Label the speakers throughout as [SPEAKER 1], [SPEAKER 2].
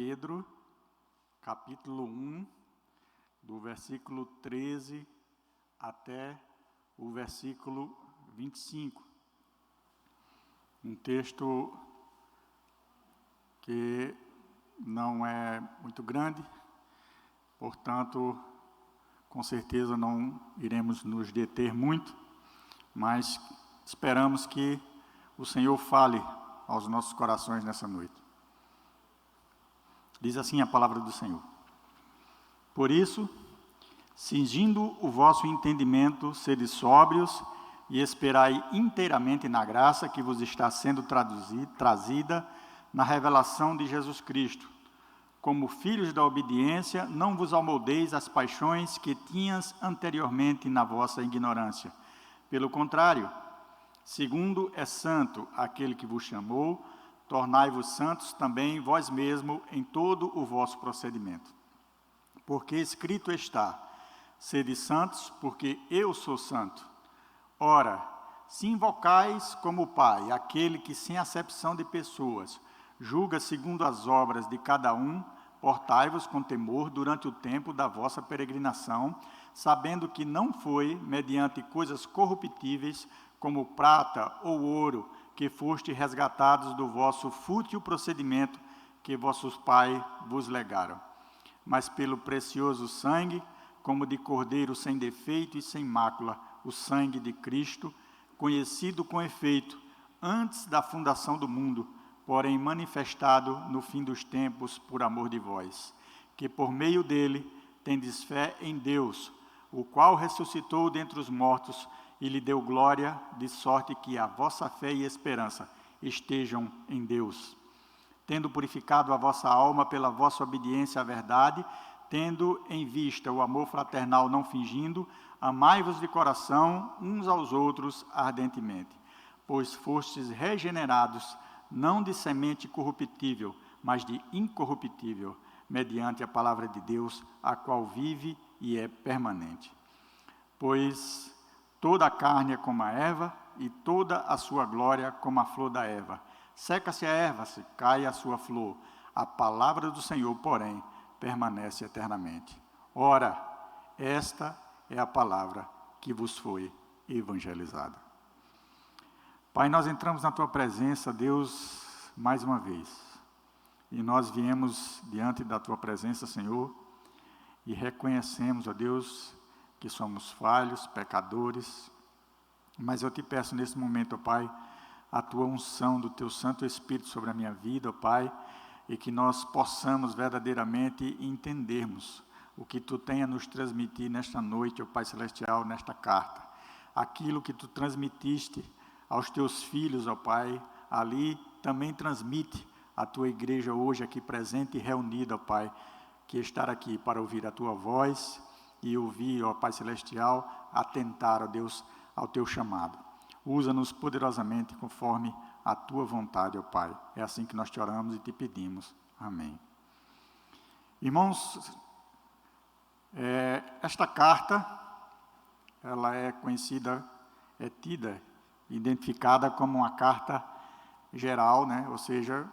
[SPEAKER 1] Pedro, capítulo 1, do versículo 13 até o versículo 25. Um texto que não é muito grande, portanto, com certeza não iremos nos deter muito, mas esperamos que o Senhor fale aos nossos corações nessa noite. Diz assim a palavra do Senhor: Por isso, cingindo o vosso entendimento, sede sóbrios e esperai inteiramente na graça que vos está sendo trazida na revelação de Jesus Cristo. Como filhos da obediência, não vos amoldeis às paixões que tinhas anteriormente na vossa ignorância. Pelo contrário, segundo é santo aquele que vos chamou, tornai-vos santos também vós mesmos em todo o vosso procedimento. Porque escrito está: sede santos, porque eu sou santo. Ora, se invocais como Pai aquele que, sem acepção de pessoas, julga segundo as obras de cada um, portai-vos com temor durante o tempo da vossa peregrinação, sabendo que não foi mediante coisas corruptíveis, como prata ou ouro, que foste resgatados do vosso fútil procedimento que vossos pais vos legaram, mas pelo precioso sangue, como de cordeiro sem defeito e sem mácula, o sangue de Cristo, conhecido com efeito antes da fundação do mundo, porém manifestado no fim dos tempos por amor de vós, que por meio dele tendes fé em Deus, o qual ressuscitou dentre os mortos e lhe deu glória, de sorte que a vossa fé e esperança estejam em Deus. Tendo purificado a vossa alma pela vossa obediência à verdade, tendo em vista o amor fraternal não fingindo, amai-vos de coração uns aos outros ardentemente, pois fostes regenerados, não de semente corruptível, mas de incorruptível, mediante a palavra de Deus, a qual vive e é permanente. Pois toda a carne é como a erva, e toda a sua glória como a flor da erva. Seca-se a erva, se cai a sua flor. A palavra do Senhor, porém, permanece eternamente. Ora, esta é a palavra que vos foi evangelizada. Pai, nós entramos na Tua presença, Deus, mais uma vez. E nós viemos diante da Tua presença, Senhor, e reconhecemos, ó Deus, que somos falhos, pecadores, mas eu te peço nesse momento, ó Pai, a Tua unção do Teu Santo Espírito sobre a minha vida, ó Pai, e que nós possamos verdadeiramente entendermos o que Tu tem a nos transmitir nesta noite, ó Pai Celestial, nesta carta. Aquilo que Tu transmitiste aos Teus filhos, ó Pai, ali também transmite à Tua igreja hoje aqui presente e reunida, ó Pai, que estar aqui para ouvir a Tua voz e ouvir, ó Pai Celestial, atentar, ó Deus, ao Teu chamado. Usa-nos poderosamente conforme a Tua vontade, ó Pai. É assim que nós te oramos e te pedimos. Amém. Irmãos, esta carta, ela é conhecida, é tida, identificada como uma carta geral, né? Ou seja,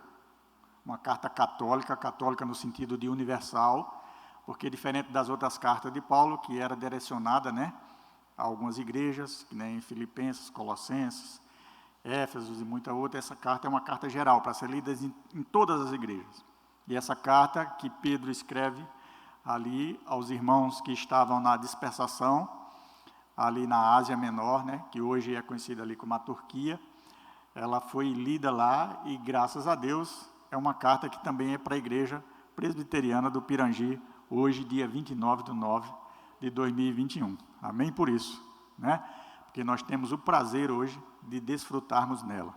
[SPEAKER 1] uma carta católica no sentido de universal, porque diferente das outras cartas de Paulo, que era direcionada, né, a algumas igrejas, que nem Filipenses, Colossenses, Éfesos e muita outra, essa carta é uma carta geral, para ser lida em todas as igrejas. E essa carta que Pedro escreve ali aos irmãos que estavam na dispersação, ali na Ásia Menor, né, que hoje é conhecida ali como a Turquia, ela foi lida lá e, graças a Deus, é uma carta que também é para a igreja presbiteriana do Pirangi, hoje, dia 29/9/2021. Amém por isso, né? Porque nós temos o prazer hoje de desfrutarmos nela.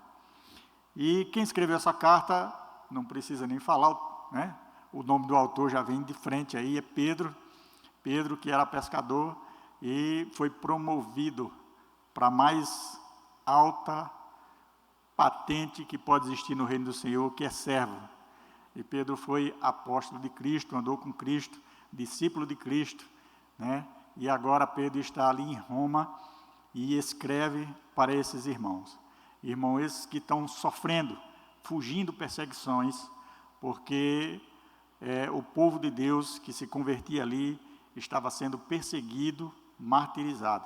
[SPEAKER 1] E quem escreveu essa carta, não precisa nem falar, né? O nome do autor já vem de frente aí, é Pedro. Pedro, que era pescador e foi promovido para a mais alta patente que pode existir no reino do Senhor, que é servo. E Pedro foi apóstolo de Cristo, andou com Cristo, discípulo de Cristo, né? E agora Pedro está ali em Roma e escreve para esses irmãos. Irmãos esses que estão sofrendo, fugindo perseguições, porque o povo de Deus que se convertia ali estava sendo perseguido, martirizado.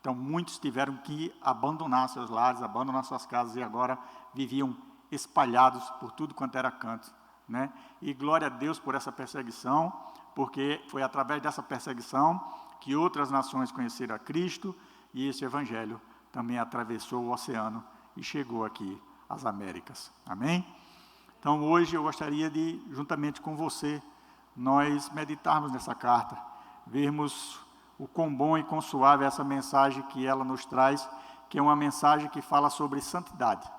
[SPEAKER 1] Então, muitos tiveram que abandonar seus lares, abandonar suas casas, e agora viviam espalhados por tudo quanto era canto, né? E glória a Deus por essa perseguição, porque foi através dessa perseguição que outras nações conheceram a Cristo, e esse evangelho também atravessou o oceano e chegou aqui às Américas. Amém? Então, hoje eu gostaria de, juntamente com você, nós meditarmos nessa carta, vermos o quão bom e quão suave é essa mensagem que ela nos traz, que é uma mensagem que fala sobre santidade.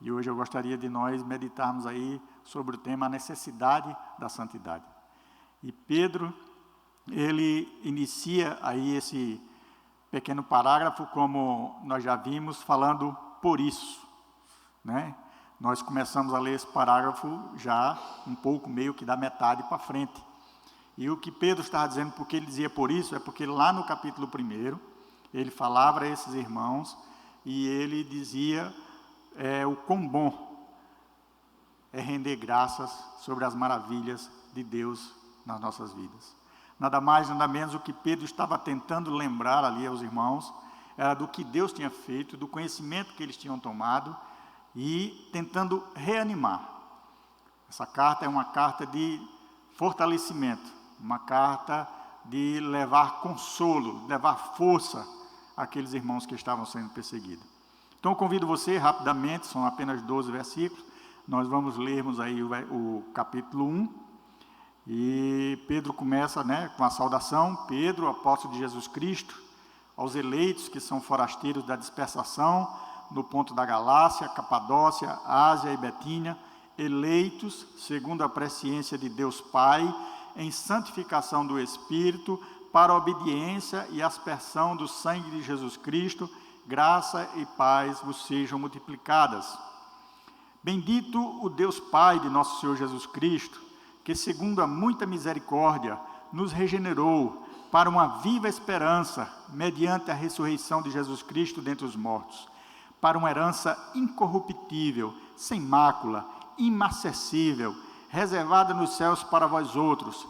[SPEAKER 1] E hoje eu gostaria de nós meditarmos aí sobre o tema a necessidade da santidade. E Pedro, ele inicia aí esse pequeno parágrafo, como nós já vimos, falando por isso, né? Nós começamos a ler esse parágrafo já um pouco, meio que da metade para frente. E o que Pedro estava dizendo, porque ele dizia por isso, é porque lá no capítulo 1, ele falava a esses irmãos, e ele dizia o quão bom é render graças sobre as maravilhas de Deus nas nossas vidas. Nada mais, nada menos, o que Pedro estava tentando lembrar ali aos irmãos, era do que Deus tinha feito, do conhecimento que eles tinham tomado, e tentando reanimar. Essa carta é uma carta de fortalecimento, uma carta de levar consolo, levar força àqueles irmãos que estavam sendo perseguidos. Então, eu convido você, rapidamente, são apenas 12 versículos, nós vamos lermos aí o capítulo 1, e Pedro começa, né, com a saudação: Pedro, apóstolo de Jesus Cristo, aos eleitos que são forasteiros da dispersação, no ponto da Galácia, Capadócia, Ásia e Betínia, eleitos segundo a presciência de Deus Pai, em santificação do Espírito, para a obediência e aspersão do sangue de Jesus Cristo, graça e paz vos sejam multiplicadas. Bendito o Deus Pai de nosso Senhor Jesus Cristo, que segundo a muita misericórdia, nos regenerou para uma viva esperança, mediante a ressurreição de Jesus Cristo dentre os mortos, para uma herança incorruptível, sem mácula, inacessível, reservada nos céus para vós outros,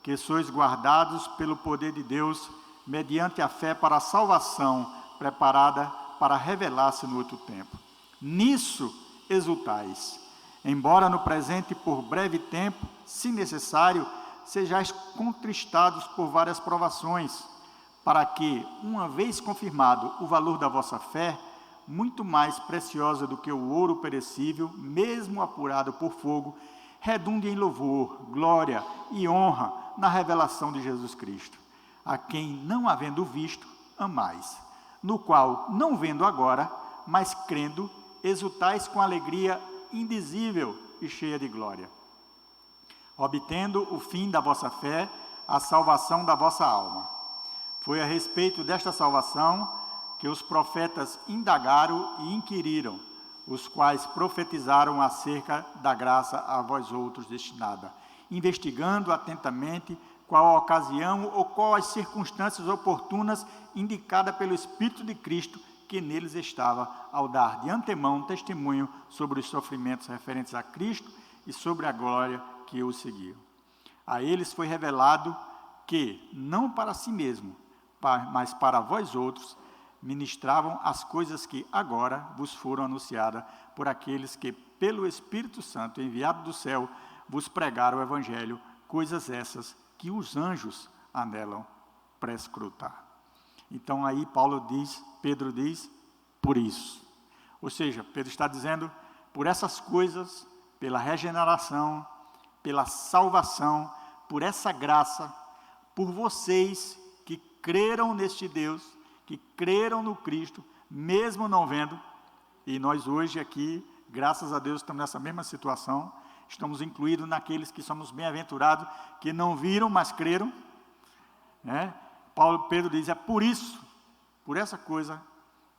[SPEAKER 1] que sois guardados pelo poder de Deus, mediante a fé para a salvação, preparada para revelar-se no outro tempo. Nisso exultais, embora no presente por breve tempo, se necessário, sejais contristados por várias provações, para que, uma vez confirmado o valor da vossa fé, muito mais preciosa do que o ouro perecível, mesmo apurado por fogo, redunde em louvor, glória e honra na revelação de Jesus Cristo, a quem, não havendo visto, amais, no qual, não vendo agora, mas crendo, exultais com alegria indizível e cheia de glória, obtendo o fim da vossa fé, a salvação da vossa alma. Foi a respeito desta salvação que os profetas indagaram e inquiriram, os quais profetizaram acerca da graça a vós outros destinada, investigando atentamente qual a ocasião ou qual as circunstâncias oportunas indicadas pelo Espírito de Cristo que neles estava, ao dar de antemão testemunho sobre os sofrimentos referentes a Cristo e sobre a glória que o seguiam. A eles foi revelado que, não para si mesmo, mas para vós outros, ministravam as coisas que agora vos foram anunciadas por aqueles que, pelo Espírito Santo enviado do céu, vos pregaram o Evangelho, coisas essas que os anjos anelam prescrutar. Então aí Pedro diz, por isso. Ou seja, Pedro está dizendo, por essas coisas, pela regeneração, pela salvação, por essa graça, por vocês que creram neste Deus, que creram no Cristo, mesmo não vendo, e nós hoje aqui, graças a Deus, estamos nessa mesma situação, estamos incluídos naqueles que somos bem-aventurados, que não viram, mas creram, né? Pedro diz, é por isso, por essa coisa,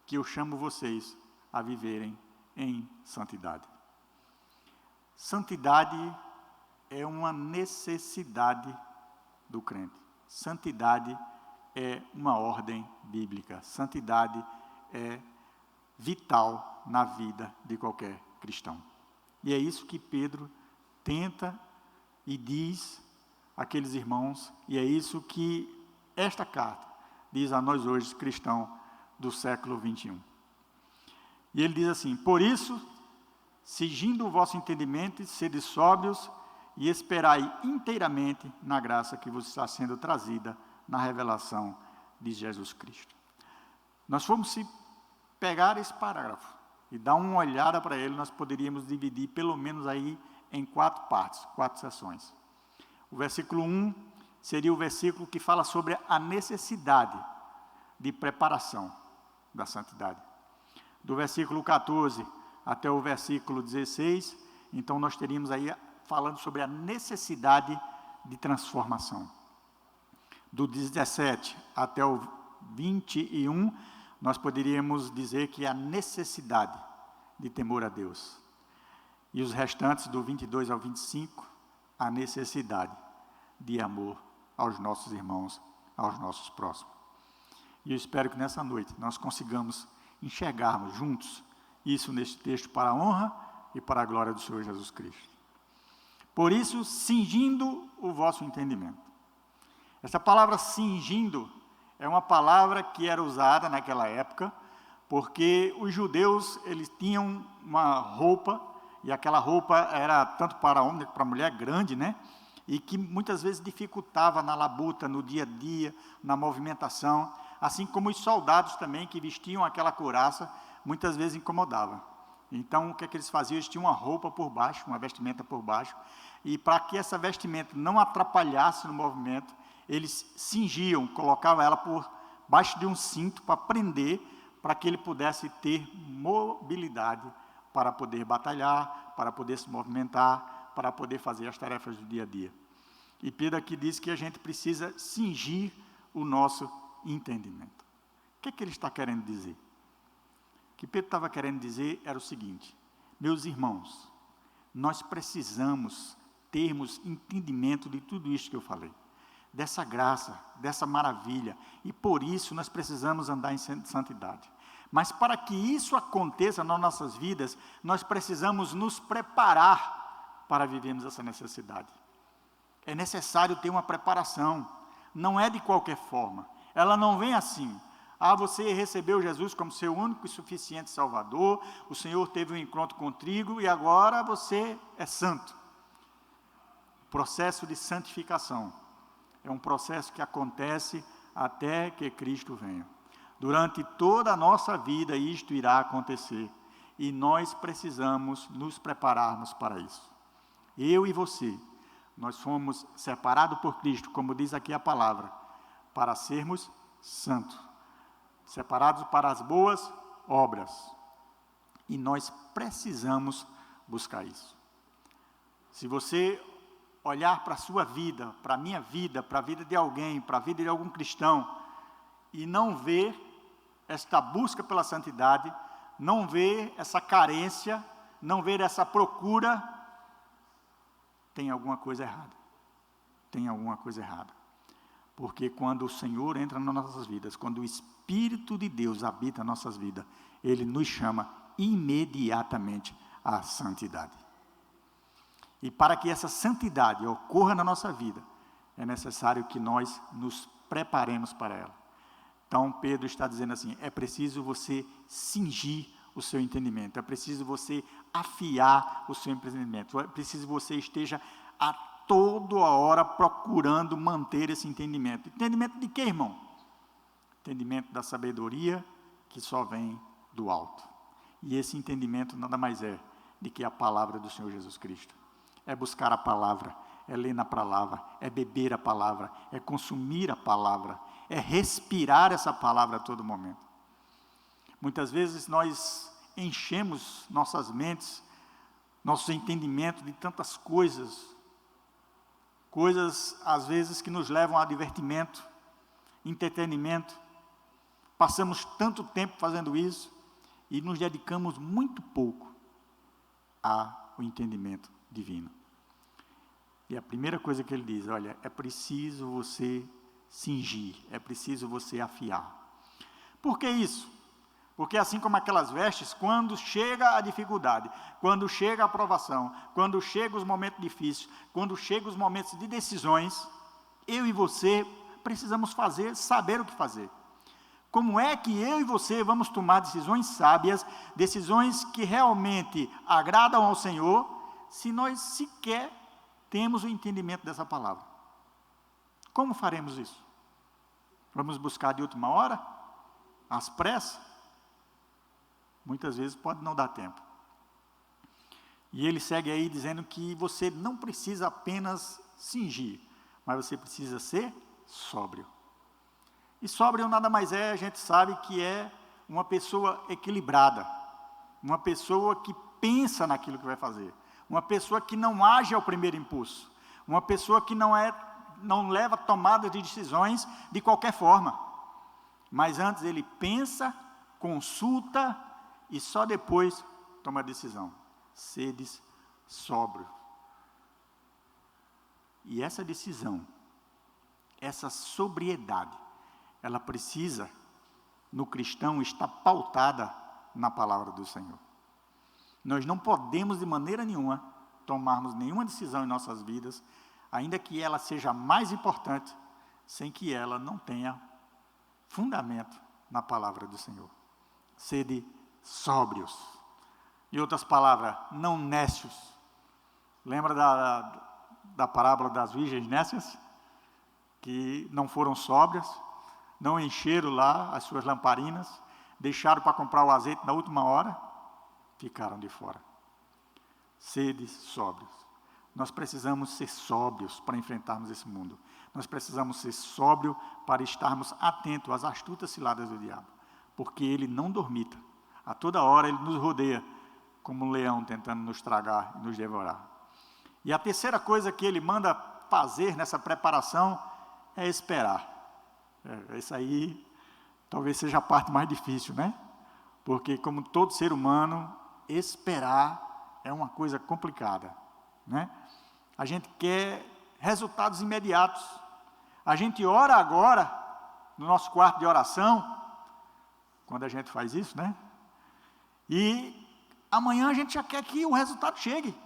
[SPEAKER 1] que eu chamo vocês a viverem em santidade. Santidade é uma necessidade do crente. Santidade é uma ordem bíblica. Santidade é vital na vida de qualquer cristão. E é isso que Pedro tenta e diz àqueles irmãos, e é isso que esta carta diz a nós hoje, cristãos do século 21. E ele diz assim: por isso, cingindo o vosso entendimento, sede sóbrios e esperai inteiramente na graça que vos está sendo trazida na revelação de Jesus Cristo. Nós fomos se pegar esse parágrafo e dar uma olhada para ele, nós poderíamos dividir pelo menos aí em 4 partes, 4 sessões. O versículo 1 seria o versículo que fala sobre a necessidade de preparação da santidade. Do versículo 14 até o versículo 16, então nós teríamos aí falando sobre a necessidade de transformação. Do 17 até o 21, nós poderíamos dizer que é a necessidade de temor a Deus. E os restantes, do 22 ao 25, a necessidade de amor aos nossos irmãos, aos nossos próximos. E eu espero que nessa noite nós consigamos enxergarmos juntos isso neste texto para a honra e para a glória do Senhor Jesus Cristo. Por isso, cingindo o vosso entendimento. Essa palavra cingindo é uma palavra que era usada naquela época, porque os judeus, eles tinham uma roupa, e aquela roupa era tanto para homem quanto para mulher grande, né? E que muitas vezes dificultava na labuta, no dia a dia, na movimentação, assim como os soldados também, que vestiam aquela couraça, muitas vezes incomodava. Então, o que é que eles faziam? Eles tinham uma roupa por baixo, uma vestimenta por baixo, e para que essa vestimenta não atrapalhasse no movimento, eles cingiam, colocavam ela por baixo de um cinto para prender, para que ele pudesse ter mobilidade para poder batalhar, para poder se movimentar, para poder fazer as tarefas do dia a dia. E Pedro aqui diz que a gente precisa cingir o nosso entendimento. O que é que ele está querendo dizer? O que Pedro estava querendo dizer era o seguinte: meus irmãos, nós precisamos termos entendimento de tudo isso que eu falei, dessa graça, dessa maravilha, e por isso nós precisamos andar em santidade. Mas para que isso aconteça nas nossas vidas, nós precisamos nos preparar para vivermos essa necessidade. É necessário ter uma preparação, não é de qualquer forma, ela não vem assim: ah, você recebeu Jesus como seu único e suficiente Salvador, o Senhor teve um encontro contigo e agora você é santo. O processo de santificação é um processo que acontece até que Cristo venha. Durante toda a nossa vida isto irá acontecer, e nós precisamos nos prepararmos para isso. Eu e você, nós fomos separados por Cristo, como diz aqui a palavra, para sermos santos, separados para as boas obras, e nós precisamos buscar isso. Se você olhar para a sua vida, para a minha vida, para a vida de alguém, para a vida de algum cristão, e não ver esta busca pela santidade, não ver essa carência, não ver essa procura, tem alguma coisa errada. Tem alguma coisa errada. Porque quando o Senhor entra nas nossas vidas, quando o Espírito de Deus habita nas nossas vidas, Ele nos chama imediatamente à santidade. E para que essa santidade ocorra na nossa vida, é necessário que nós nos preparemos para ela. Então, Pedro está dizendo assim: é preciso você cingir o seu entendimento, é preciso você afiar o seu entendimento, é preciso você esteja a toda hora procurando manter esse entendimento. Entendimento de quê, irmão? Entendimento da sabedoria que só vem do alto. E esse entendimento nada mais é do que a palavra do Senhor Jesus Cristo. É buscar a palavra, é ler na palavra, é beber a palavra, é consumir a palavra, é respirar essa palavra a todo momento. Muitas vezes nós enchemos nossas mentes, nosso entendimento de tantas coisas às vezes que nos levam a divertimento, entretenimento. Passamos tanto tempo fazendo isso e nos dedicamos muito pouco ao entendimento divino. E a primeira coisa que ele diz: olha, é preciso você cingir, é preciso você afiar. Por que isso? Porque assim como aquelas vestes, quando chega a dificuldade, quando chega a provação, quando chegam os momentos difíceis, quando chegam os momentos de decisões, eu e você precisamos saber o que fazer. Como é que eu e você vamos tomar decisões sábias, decisões que realmente agradam ao Senhor, se nós sequer temos o entendimento dessa palavra? Como faremos isso? Vamos buscar de última hora? Às pressas? Muitas vezes pode não dar tempo. E ele segue aí dizendo que você não precisa apenas cingir, mas você precisa ser sóbrio. E sóbrio nada mais é, a gente sabe que é uma pessoa equilibrada, uma pessoa que pensa naquilo que vai fazer, uma pessoa que não age ao primeiro impulso, uma pessoa que não leva tomada de decisões de qualquer forma, mas antes ele pensa, consulta e só depois toma a decisão. Sedes sóbrio. E essa decisão, essa sobriedade, ela precisa, no cristão, estar pautada na palavra do Senhor. Nós não podemos, de maneira nenhuma, tomarmos nenhuma decisão em nossas vidas, ainda que ela seja mais importante, sem que ela não tenha fundamento na palavra do Senhor. Sede sóbrios. Em outras palavras, não nécios. Lembra da parábola das virgens nécias? Que não foram sóbrias, não encheram lá as suas lamparinas, deixaram para comprar o azeite na última hora, ficaram de fora. Sede sóbrios. Nós precisamos ser sóbrios para enfrentarmos esse mundo. Nós precisamos ser sóbrios para estarmos atentos às astutas ciladas do diabo, porque ele não dormita. A toda hora ele nos rodeia, como um leão tentando nos tragar e nos devorar. E a terceira coisa que ele manda fazer nessa preparação é esperar. Essa aí talvez seja a parte mais difícil, né? Porque, como todo ser humano, esperar é uma coisa complicada, né? A gente quer resultados imediatos. A gente ora agora, no nosso quarto de oração, quando a gente faz isso, né? E amanhã a gente já quer que o resultado chegue.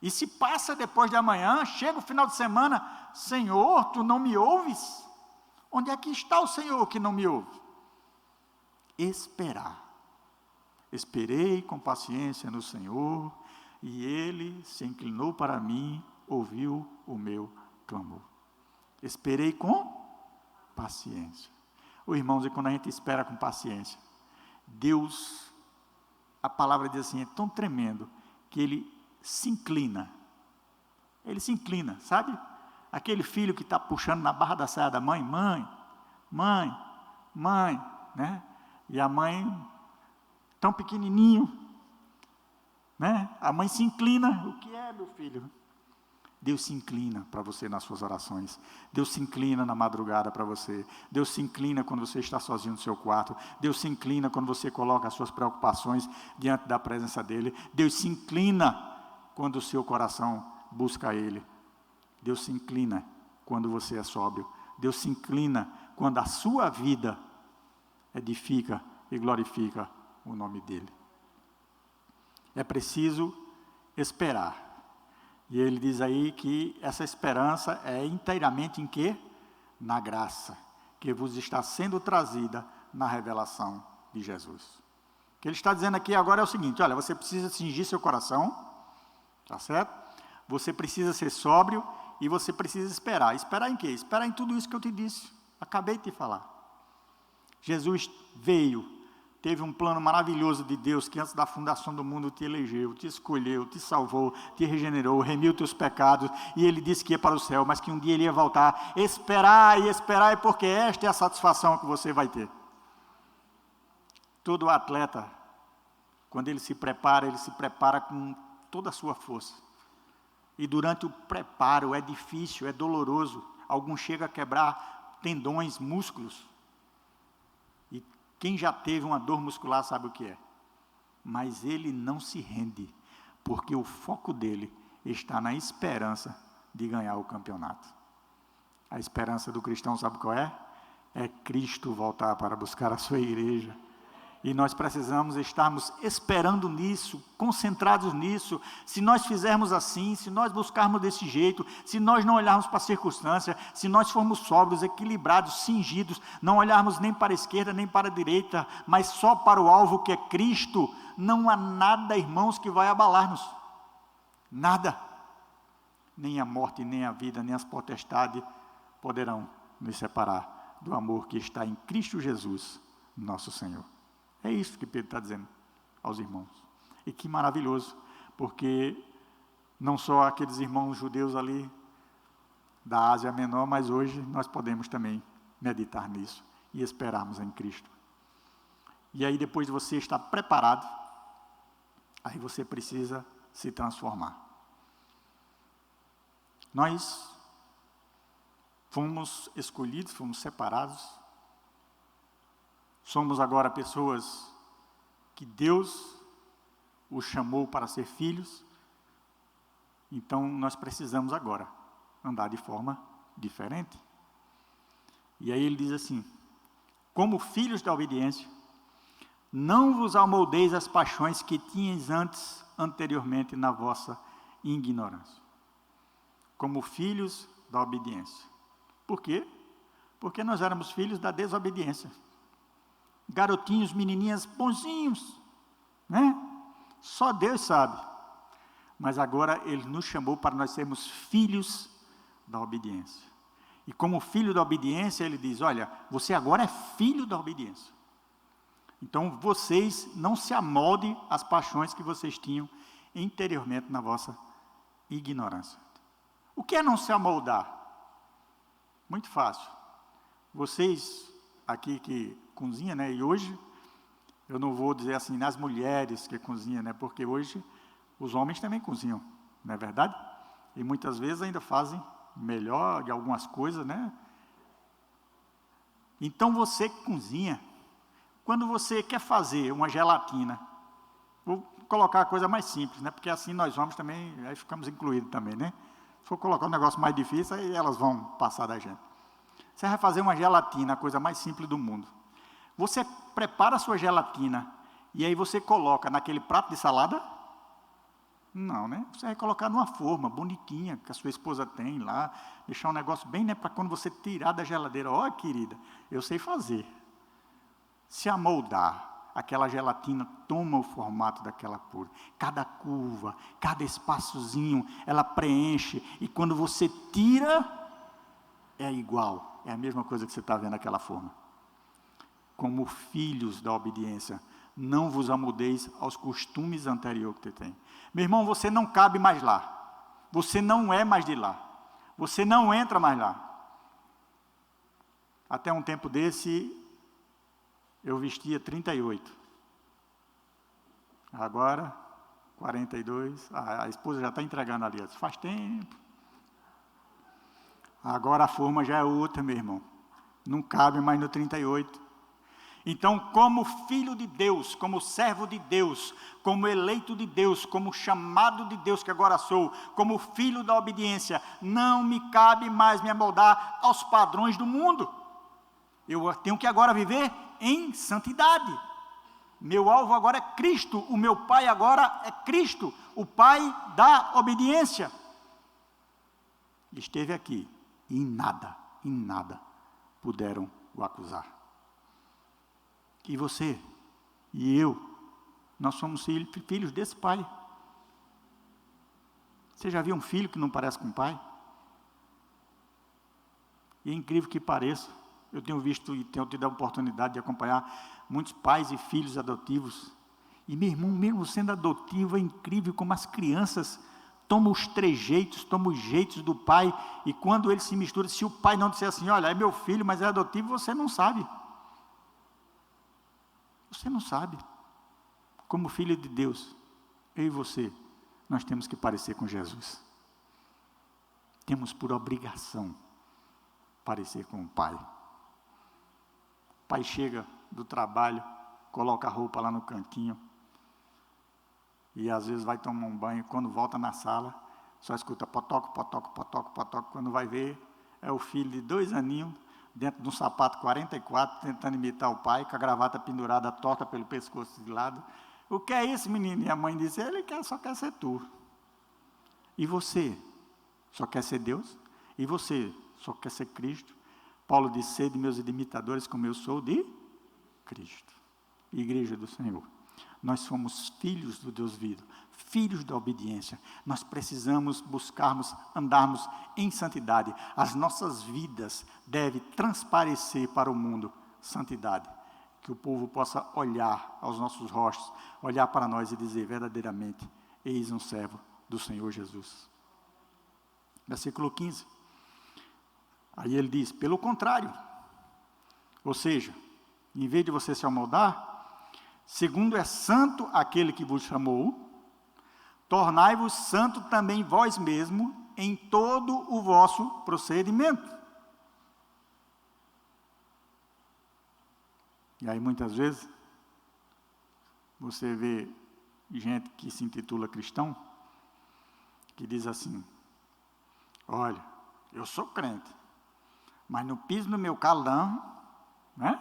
[SPEAKER 1] E se passa depois de amanhã, chega o final de semana, Senhor, tu não me ouves? Onde é que está o Senhor que não me ouve? Esperar. Esperei com paciência no Senhor, e Ele se inclinou para mim, ouviu o meu clamor. Esperei com paciência. Irmãos, e quando a gente espera com paciência, Deus, a palavra diz assim, é tão tremendo, que Ele se inclina. Ele se inclina, sabe? Aquele filho que está puxando na barra da saia da mãe, mãe, né? E a mãe, tão pequenininho, né? A mãe se inclina. O que é, meu filho? Deus se inclina para você nas suas orações. Deus se inclina na madrugada para você. Deus se inclina quando você está sozinho no seu quarto. Deus se inclina quando você coloca as suas preocupações diante da presença dEle. Deus se inclina quando o seu coração busca Ele. Deus se inclina quando você é sóbrio. Deus se inclina quando a sua vida edifica e glorifica o nome dEle. É preciso esperar. E ele diz aí que essa esperança é inteiramente em quê? Na graça, que vos está sendo trazida na revelação de Jesus. O que ele está dizendo aqui agora é o seguinte, olha, você precisa cingir seu coração, tá certo? Você precisa ser sóbrio e você precisa esperar. Esperar em quê? Esperar em tudo isso que eu te disse, acabei de te falar. Jesus veio, teve um plano maravilhoso de Deus, que antes da fundação do mundo te elegeu, te escolheu, te salvou, te regenerou, remiu teus pecados, e Ele disse que ia para o céu, mas que um dia Ele ia voltar. Esperai, porque esta é a satisfação que você vai ter. Todo atleta, quando ele se prepara com toda a sua força. E durante o preparo é difícil, é doloroso. Alguns chegam a quebrar tendões, músculos. E quem já teve uma dor muscular sabe o que é. Mas ele não se rende, porque o foco dele está na esperança de ganhar o campeonato. A esperança do cristão sabe qual é? É Cristo voltar para buscar a sua igreja. E nós precisamos estarmos esperando nisso, concentrados nisso. Se nós fizermos assim, se nós buscarmos desse jeito, se nós não olharmos para a circunstância, se nós formos sóbrios, equilibrados, cingidos, não olharmos nem para a esquerda nem para a direita, mas só para o alvo que é Cristo, não há nada, irmãos, que vai abalar-nos. Nada. Nem a morte, nem a vida, nem as potestades poderão nos separar do amor que está em Cristo Jesus, nosso Senhor. É isso que Pedro está dizendo aos irmãos. E que maravilhoso, porque não só aqueles irmãos judeus ali da Ásia Menor, mas hoje nós podemos também meditar nisso e esperarmos em Cristo. E aí, depois de você estar preparado, aí você precisa se transformar. Nós fomos escolhidos, fomos separados. Somos agora pessoas que Deus os chamou para ser filhos. Então, nós precisamos agora andar de forma diferente. E aí ele diz assim: como filhos da obediência, não vos amoldeis as paixões que tinhas anteriormente na vossa ignorância. Como filhos da obediência. Por quê? Porque nós éramos filhos da desobediência. Garotinhos, menininhas, bonzinhos, né? Só Deus sabe. Mas agora Ele nos chamou para nós sermos filhos da obediência. E como filho da obediência, Ele diz: olha, você agora é filho da obediência. Então, vocês não se amoldem às paixões que vocês tinham interiormente na vossa ignorância. O que é não se amoldar? Muito fácil. Vocês aqui que cozinham, né? E hoje, eu não vou dizer assim, nas mulheres que cozinham, né? Porque hoje os homens também cozinham, não é verdade? E muitas vezes ainda fazem melhor de algumas coisas, né? Então você que cozinha, quando você quer fazer uma gelatina, vou colocar a coisa mais simples, né? Porque assim nós vamos também, aí ficamos incluídos também, né? Se for colocar um negócio mais difícil, aí elas vão passar da gente. Você vai fazer uma gelatina, a coisa mais simples do mundo. Você prepara a sua gelatina e aí você coloca naquele prato de salada? Não, né? Você vai colocar numa forma bonitinha, que a sua esposa tem lá, deixar um negócio bem, né, para quando você tirar da geladeira. Ó, querida, eu sei fazer. Se amoldar, aquela gelatina toma o formato daquela pura. Cada curva, cada espaçozinho, ela preenche. E quando você tira, é igual. É a mesma coisa que você está vendo naquela forma. Como filhos da obediência, não vos amoldeis aos costumes anteriores que você tem. Meu irmão, você não cabe mais lá. Você não é mais de lá. Você não entra mais lá. Até um tempo desse, eu vestia 38. Agora, 42. A esposa já está entregando ali. Faz tempo. Agora a forma já é outra, meu irmão. Não cabe mais no 38. Então, como filho de Deus, como servo de Deus, como eleito de Deus, como chamado de Deus que agora sou, como filho da obediência, não me cabe mais me amoldar aos padrões do mundo. Eu tenho que agora viver em santidade. Meu alvo agora é Cristo, o meu Pai agora é Cristo, o Pai da obediência. Esteve aqui e em nada puderam o acusar. E você e eu, nós somos filhos desse pai. Você já viu um filho que não parece com o pai? E é incrível que pareça, eu tenho visto e tenho tido a oportunidade de acompanhar muitos pais e filhos adotivos. E meu irmão, mesmo sendo adotivo, é incrível como as crianças tomam os trejeitos, tomam os jeitos do pai. E quando ele se mistura, se o pai não disser assim, olha, é meu filho, mas é adotivo, você não sabe. Você não sabe. Como filho de Deus, eu e você, nós temos que parecer com Jesus. Temos por obrigação parecer com o Pai. O pai chega do trabalho, coloca a roupa lá no cantinho, e às vezes vai tomar um banho, quando volta na sala, só escuta potoco, potoco, potoco, potoco, quando vai ver, é o filho de 2 aninhos, dentro de um sapato 44, tentando imitar o pai, com a gravata pendurada, torta pelo pescoço de lado. O que é isso, menino? E a mãe disse, ele só quer ser tu. E você? Só quer ser Deus? E você? Só quer ser Cristo? Paulo disse, sede meus imitadores, como eu sou de Cristo. Igreja do Senhor. Nós somos filhos do Deus vivo, filhos da obediência. Nós precisamos buscarmos, andarmos em santidade. As nossas vidas devem transparecer para o mundo santidade. Que o povo possa olhar aos nossos rostos, olhar para nós e dizer verdadeiramente, eis um servo do Senhor Jesus. Versículo 15. Aí ele diz, pelo contrário, ou seja, em vez de você se amoldar, segundo é santo aquele que vos chamou, tornai-vos santo também vós mesmo em todo o vosso procedimento. E aí muitas vezes, você vê gente que se intitula cristão, que diz assim, olha, eu sou crente, mas no piso do meu calão, né?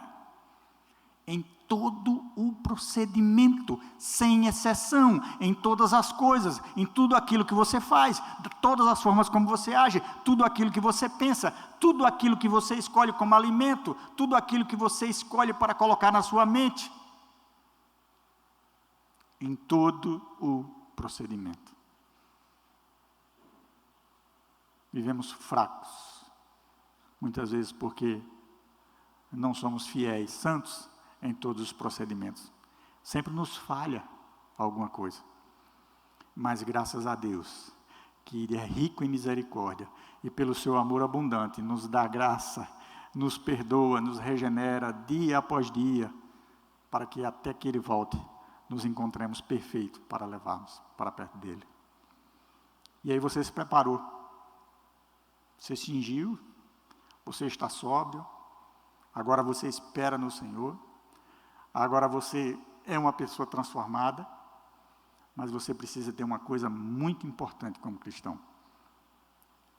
[SPEAKER 1] Em todo o procedimento, sem exceção, em todas as coisas, em tudo aquilo que você faz, de todas as formas como você age, tudo aquilo que você pensa, tudo aquilo que você escolhe como alimento, tudo aquilo que você escolhe para colocar na sua mente, em todo o procedimento. Vivemos fracos, muitas vezes porque não somos fiéis, santos, em todos os procedimentos. Sempre nos falha alguma coisa. Mas graças a Deus, que Ele é rico em misericórdia, e pelo seu amor abundante, nos dá graça, nos perdoa, nos regenera dia após dia, para que até que Ele volte, nos encontremos perfeitos para levarmos para perto dEle. E aí você se preparou, você cingiu, você está sóbrio, agora você espera no Senhor, agora você é uma pessoa transformada, mas você precisa ter uma coisa muito importante como cristão: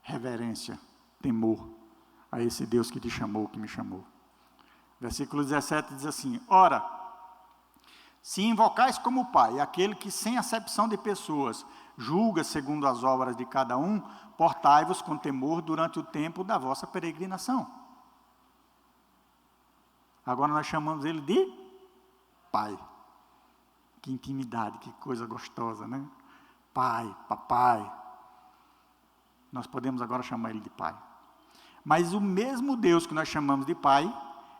[SPEAKER 1] reverência, temor a esse Deus que te chamou, que me chamou. Versículo 17 diz assim, ora, se invocais como Pai, aquele que sem acepção de pessoas julga segundo as obras de cada um, portai-vos com temor durante o tempo da vossa peregrinação. Agora nós chamamos Ele de Pai. Que intimidade, que coisa gostosa, né? Pai, papai. Nós podemos agora chamar Ele de Pai. Mas o mesmo Deus que nós chamamos de Pai,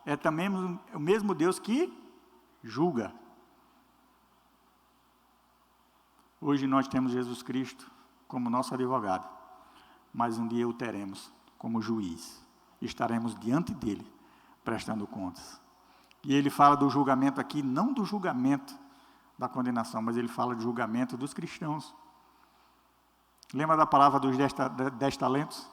[SPEAKER 1] é também o mesmo Deus que julga. Hoje nós temos Jesus Cristo como nosso advogado, mas um dia o teremos como juiz. Estaremos diante dEle, prestando contas. E ele fala do julgamento aqui, não do julgamento da condenação, mas ele fala do julgamento dos cristãos. Lembra da palavra dos 10 talentos?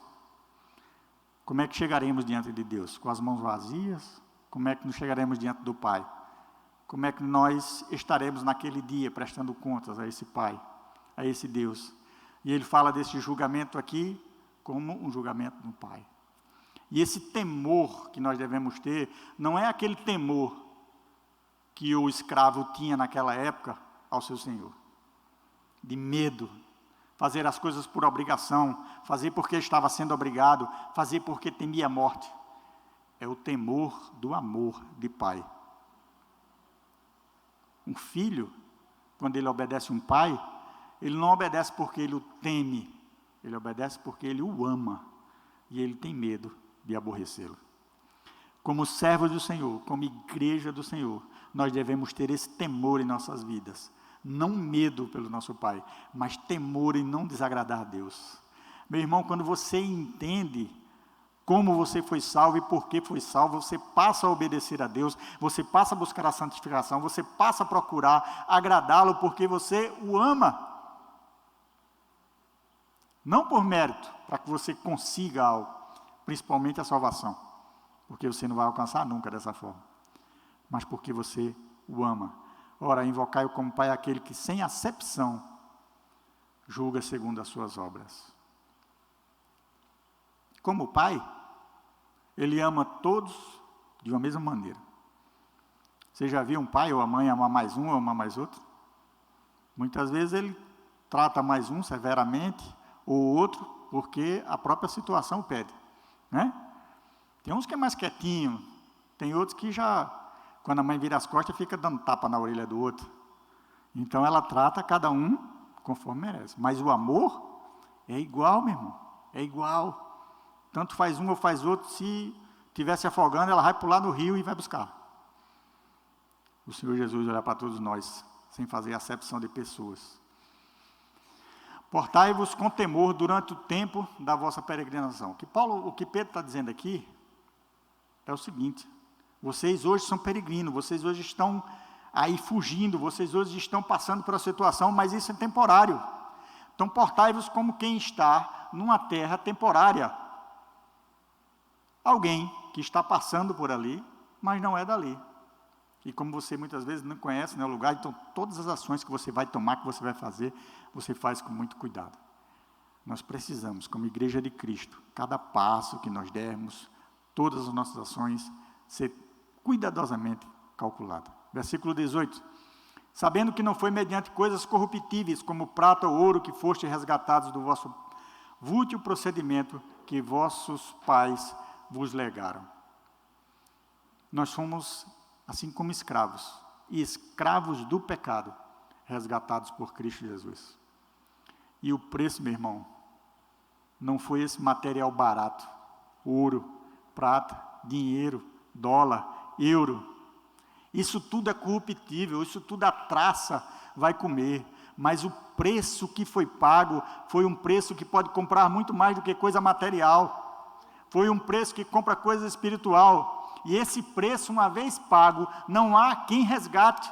[SPEAKER 1] Como é que chegaremos diante de Deus? Com as mãos vazias? Como é que nos chegaremos diante do Pai? Como é que nós estaremos naquele dia prestando contas a esse Pai, a esse Deus? E ele fala desse julgamento aqui como um julgamento do Pai. E esse temor que nós devemos ter, não é aquele temor que o escravo tinha naquela época ao seu senhor. De medo, fazer as coisas por obrigação, fazer porque estava sendo obrigado, fazer porque temia a morte. É o temor do amor de pai. Um filho, quando ele obedece um pai, ele não obedece porque ele o teme, ele obedece porque ele o ama, e ele tem medo de aborrecê-lo. Como servos do Senhor, como igreja do Senhor, nós devemos ter esse temor em nossas vidas. Não medo pelo nosso Pai, mas temor em não desagradar a Deus. Meu irmão, quando você entende como você foi salvo e por que foi salvo, você passa a obedecer a Deus, você passa a buscar a santificação, você passa a procurar agradá-lo porque você o ama. Não por mérito, para que você consiga algo, principalmente a salvação, porque você não vai alcançar nunca dessa forma, mas porque você o ama. Ora, invocai-o como Pai aquele que sem acepção julga segundo as suas obras. Como Pai, Ele ama todos de uma mesma maneira. Você já viu um pai ou a mãe amar mais um ou amar mais outro? Muitas vezes ele trata mais um severamente, ou outro, porque a própria situação pede, né? Tem uns que é mais quietinho, tem outros que já, quando a mãe vira as costas, fica dando tapa na orelha do outro. Então ela trata cada um conforme merece. Mas o amor é igual, meu irmão, é igual. Tanto faz um ou faz outro, se estiver se afogando, ela vai pular no rio e vai buscar. O Senhor Jesus olha para todos nós, sem fazer acepção de pessoas. Portai-vos com temor durante o tempo da vossa peregrinação. O que Pedro está dizendo aqui é o seguinte: vocês hoje são peregrinos, vocês hoje estão aí fugindo, vocês hoje estão passando por uma situação, mas isso é temporário. Então portai-vos como quem está numa terra temporária. Alguém que está passando por ali, mas não é dali. E como você muitas vezes não conhece, né, o lugar, então todas as ações que você vai tomar, que você vai fazer, você faz com muito cuidado. Nós precisamos, como Igreja de Cristo, cada passo que nós dermos, todas as nossas ações, ser cuidadosamente calculado. Versículo 18. Sabendo que não foi mediante coisas corruptíveis, como prata ou ouro, que foste resgatados do vosso vútil procedimento que vossos pais vos legaram. Nós fomos, assim como escravos, e escravos do pecado, resgatados por Cristo Jesus. E o preço, meu irmão, não foi esse material barato, ouro, prata, dinheiro, dólar, euro. Isso tudo é corruptível, isso tudo a traça vai comer, mas o preço que foi pago foi um preço que pode comprar muito mais do que coisa material. Foi um preço que compra coisa espiritual. E esse preço, uma vez pago, não há quem resgate.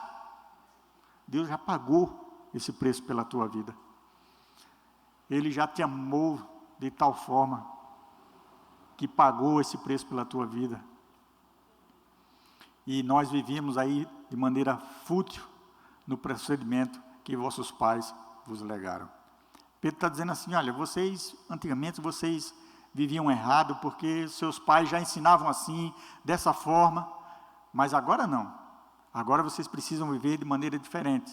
[SPEAKER 1] Deus já pagou esse preço pela tua vida. Ele já te amou de tal forma que pagou esse preço pela tua vida. E nós vivíamos aí de maneira fútil no procedimento que vossos pais vos legaram. Pedro está dizendo assim: olha, antigamente vocês viviam errado porque seus pais já ensinavam assim, dessa forma, mas agora não. Agora vocês precisam viver de maneira diferente.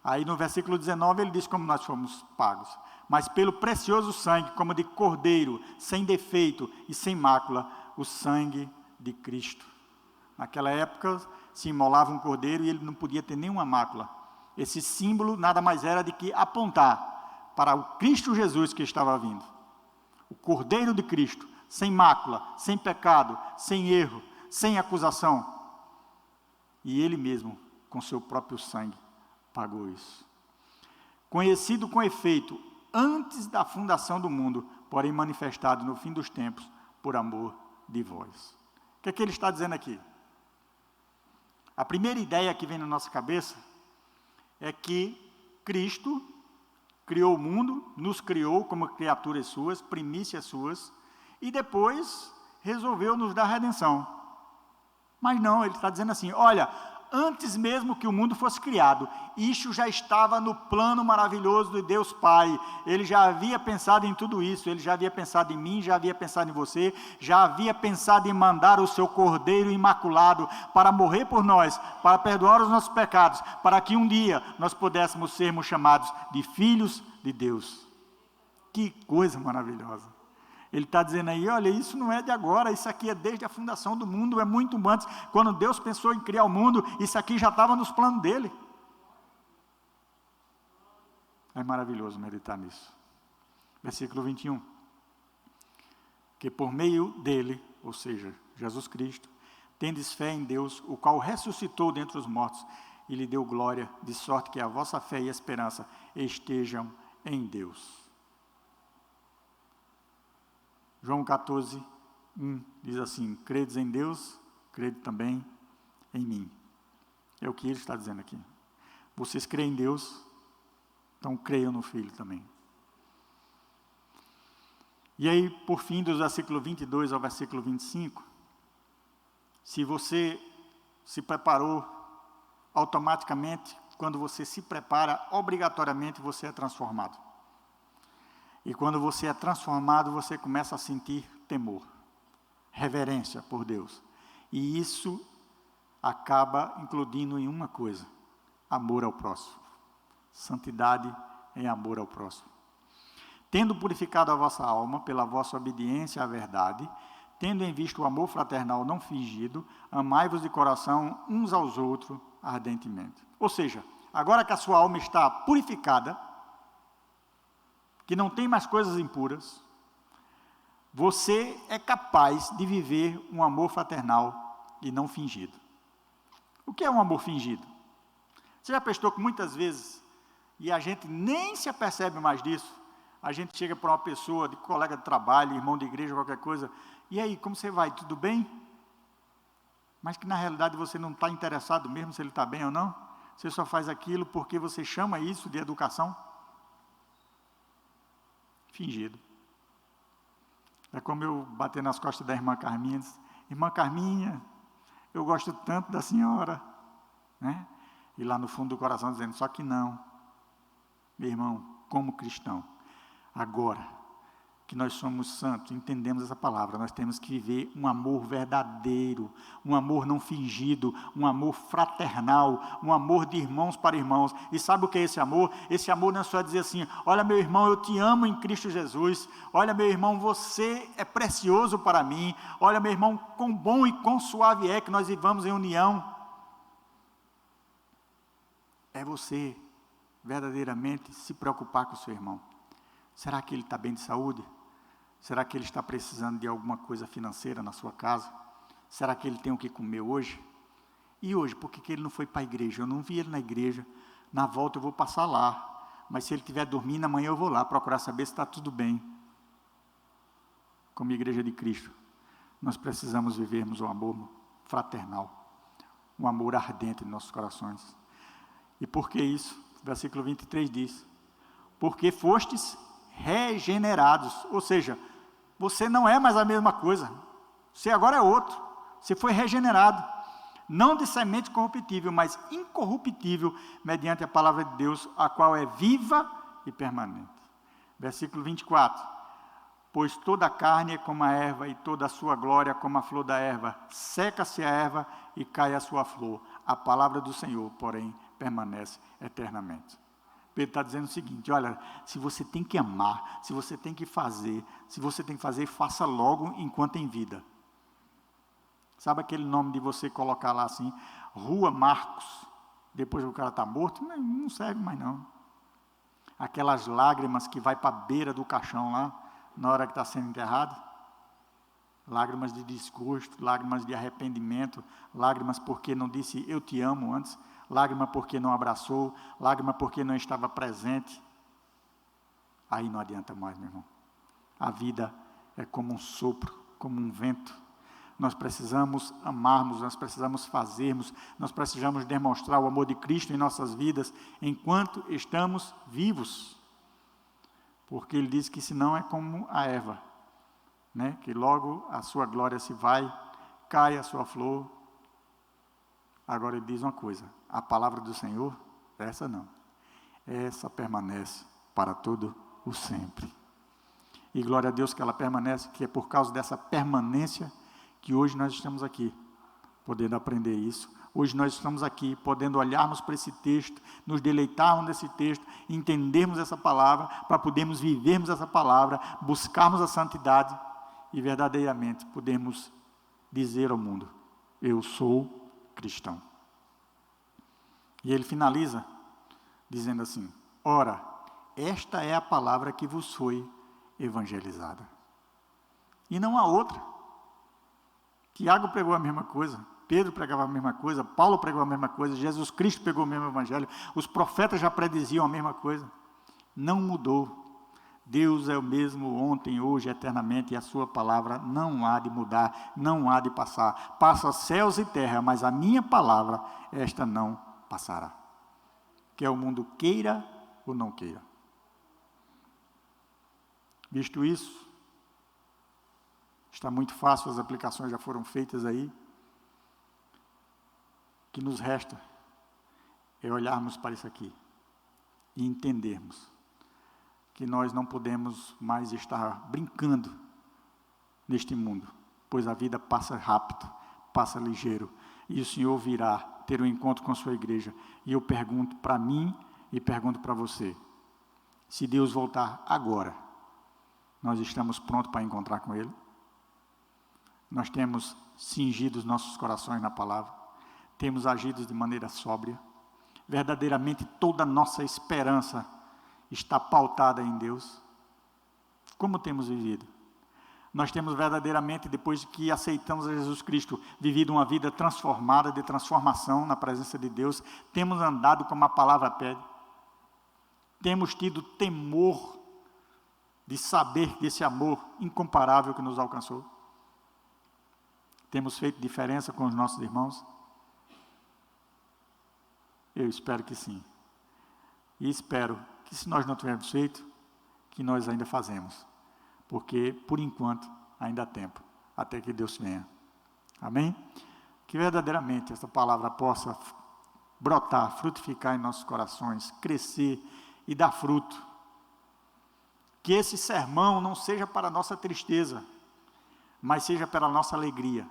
[SPEAKER 1] Aí no versículo 19 ele diz como nós fomos pagos. Mas pelo precioso sangue, como de cordeiro, sem defeito e sem mácula, o sangue de Cristo. Naquela época se imolava um cordeiro e ele não podia ter nenhuma mácula. Esse símbolo nada mais era de que apontar para o Cristo Jesus que estava vindo. O Cordeiro de Cristo, sem mácula, sem pecado, sem erro, sem acusação. E Ele mesmo, com seu próprio sangue, pagou isso. Conhecido com efeito, antes da fundação do mundo, porém manifestado no fim dos tempos, por amor de vós. O que é que ele está dizendo aqui? A primeira ideia que vem na nossa cabeça é que Cristo criou o mundo, nos criou como criaturas suas, primícias suas, e depois resolveu nos dar redenção. Mas não, ele está dizendo assim: olha, antes mesmo que o mundo fosse criado, isso já estava no plano maravilhoso de Deus Pai. Ele já havia pensado em tudo isso, ele já havia pensado em mim, já havia pensado em você, já havia pensado em mandar o seu Cordeiro imaculado para morrer por nós, para perdoar os nossos pecados, para que um dia nós pudéssemos sermos chamados de filhos de Deus. Que coisa maravilhosa! Ele está dizendo aí: olha, isso não é de agora, isso aqui é desde a fundação do mundo, é muito antes. Quando Deus pensou em criar o mundo, isso aqui já estava nos planos dele. É maravilhoso meditar nisso. Versículo 21. Que por meio dele, ou seja, Jesus Cristo, tendes fé em Deus, o qual ressuscitou dentre os mortos e lhe deu glória, de sorte que a vossa fé e esperança estejam em Deus. João 14, 1 diz assim: credes em Deus, crede também em mim. É o que ele está dizendo aqui. Vocês creem em Deus, então creiam no Filho também. E aí, por fim, do versículo 22 ao versículo 25, se você se preparou, automaticamente, quando você se prepara, obrigatoriamente você é transformado. E quando você é transformado, você começa a sentir temor. reverência por Deus. E isso acaba incluindo em uma coisa: amor ao próximo. Santidade em amor ao próximo. Tendo purificado a vossa alma pela vossa obediência à verdade, tendo em vista o amor fraternal não fingido, amai-vos de coração uns aos outros ardentemente. Ou seja, agora que a sua alma está purificada, que não tem mais coisas impuras, você é capaz de viver um amor fraternal e não fingido. O que é um amor fingido? Você já prestou que muitas vezes, e a gente nem se apercebe mais disso, a gente chega para uma pessoa, de colega de trabalho, irmão de igreja, qualquer coisa, e aí, como você vai? Tudo bem? Mas que na realidade você não está interessado mesmo se ele está bem ou não. Você só faz aquilo porque você chama isso de educação. Fingido. É como eu bater nas costas da irmã Carminha, disse, irmã Carminha, eu gosto tanto da senhora, né? E lá no fundo do coração dizendo, só que não, meu irmão, como cristão, agora que nós somos santos, entendemos essa palavra, nós temos que viver um amor verdadeiro, um amor não fingido, um amor fraternal, um amor de irmãos para irmãos. E sabe o que é esse amor? Esse amor não é só dizer assim, olha meu irmão, eu te amo em Cristo Jesus, olha meu irmão, você é precioso para mim, olha meu irmão, quão bom e quão suave é que nós vivamos em união. É você verdadeiramente se preocupar com o seu irmão. Será que ele está bem de saúde? Será que ele está precisando de alguma coisa financeira na sua casa? Será que ele tem o que comer hoje? E hoje, por que ele não foi para a igreja? Eu não vi ele na igreja. Na volta eu vou passar lá. Mas se ele estiver dormindo, amanhã eu vou lá procurar saber se está tudo bem. Como igreja de Cristo, nós precisamos vivermos um amor fraternal, um amor ardente em nossos corações. E por que isso? Versículo 23 diz, porque fostes regenerados, ou seja, você não é mais a mesma coisa, você agora é outro, você foi regenerado, não de semente corruptível, mas incorruptível, mediante a palavra de Deus, a qual é viva e permanente. Versículo 24, pois toda a carne é como a erva, e toda a sua glória como a flor da erva, seca-se a erva e cai a sua flor, a palavra do Senhor, porém, permanece eternamente. Pedro está dizendo o seguinte, olha, se você tem que amar, se você tem que fazer, faça logo enquanto tem vida. Sabe aquele nome de você colocar lá assim, Rua Marcos, depois que o cara está morto? Não serve mais não. Aquelas lágrimas que vai para a beira do caixão lá, na hora que está sendo enterrado, lágrimas de desgosto, lágrimas de arrependimento, lágrimas porque não disse eu te amo antes, lágrima porque não abraçou, lágrima porque não estava presente. Aí não adianta mais, meu irmão. A vida é como um sopro, como um vento. Nós precisamos amarmos, nós precisamos fazermos, nós precisamos demonstrar o amor de Cristo em nossas vidas, enquanto estamos vivos. Porque ele diz que senão é como a erva, né? Que logo a sua glória se vai, cai a sua flor. Agora ele diz uma coisa, a palavra do Senhor, essa não, essa permanece para todo o sempre. E glória a Deus que ela permanece, que é por causa dessa permanência que hoje nós estamos aqui, podendo aprender isso. Hoje nós estamos aqui, podendo olharmos para esse texto, nos deleitarmos nesse texto, entendermos essa palavra, para podermos vivermos essa palavra, buscarmos a santidade e verdadeiramente podermos dizer ao mundo, eu sou cristão. E ele finaliza dizendo assim, ora, esta é a palavra que vos foi evangelizada. E não há outra. Tiago pregou a mesma coisa, Pedro pregava a mesma coisa, Paulo pregou a mesma coisa, Jesus Cristo pregou o mesmo evangelho, os profetas já prediziam a mesma coisa. Não mudou. Deus é o mesmo ontem, hoje, eternamente, e a sua palavra não há de mudar, não há de passar. Passa céus e terra, mas a minha palavra, esta não passará. Quer o mundo queira ou não queira. Visto isso, está muito fácil, as aplicações já foram feitas aí. O que nos resta é olharmos para isso aqui e entendermos que nós não podemos mais estar brincando neste mundo, pois a vida passa rápido, passa ligeiro, e o Senhor virá ter um encontro com a sua igreja. E eu pergunto para mim e pergunto para você, se Deus voltar agora, nós estamos prontos para encontrar com Ele? Nós temos cingido os nossos corações na palavra, temos agido de maneira sóbria, verdadeiramente toda a nossa esperança está pautada em Deus. Como temos vivido? Nós temos verdadeiramente, depois que aceitamos a Jesus Cristo, vivido uma vida transformada, de transformação na presença de Deus, temos andado como a palavra pede, temos tido temor de saber desse amor incomparável que nos alcançou, temos feito diferença com os nossos irmãos? Eu espero que sim, e espero que, se nós não tivermos feito, que nós ainda fazemos, porque, por enquanto, ainda há tempo, até que Deus venha. Amém? Que verdadeiramente esta palavra possa brotar, frutificar em nossos corações, crescer e dar fruto. Que esse sermão não seja para a nossa tristeza, mas seja para a nossa alegria,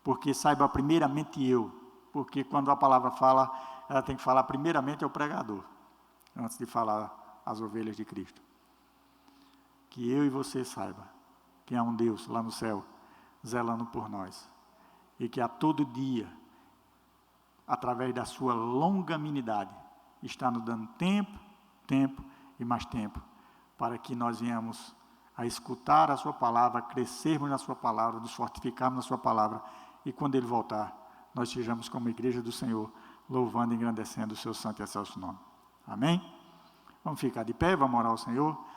[SPEAKER 1] porque saiba primeiramente eu, porque quando a palavra fala, ela tem que falar primeiramente ao pregador, antes de falar às ovelhas de Cristo. Que eu e você saiba que há um Deus lá no céu, zelando por nós, e que a todo dia, através da sua longanimidade, está nos dando tempo e mais tempo, para que nós venhamos a escutar a sua palavra, crescermos na sua palavra, nos fortificarmos na sua palavra, e quando Ele voltar, nós sejamos como igreja do Senhor, louvando e engrandecendo o seu santo e excelso nome. Amém? Vamos ficar de pé, vamos orar ao Senhor.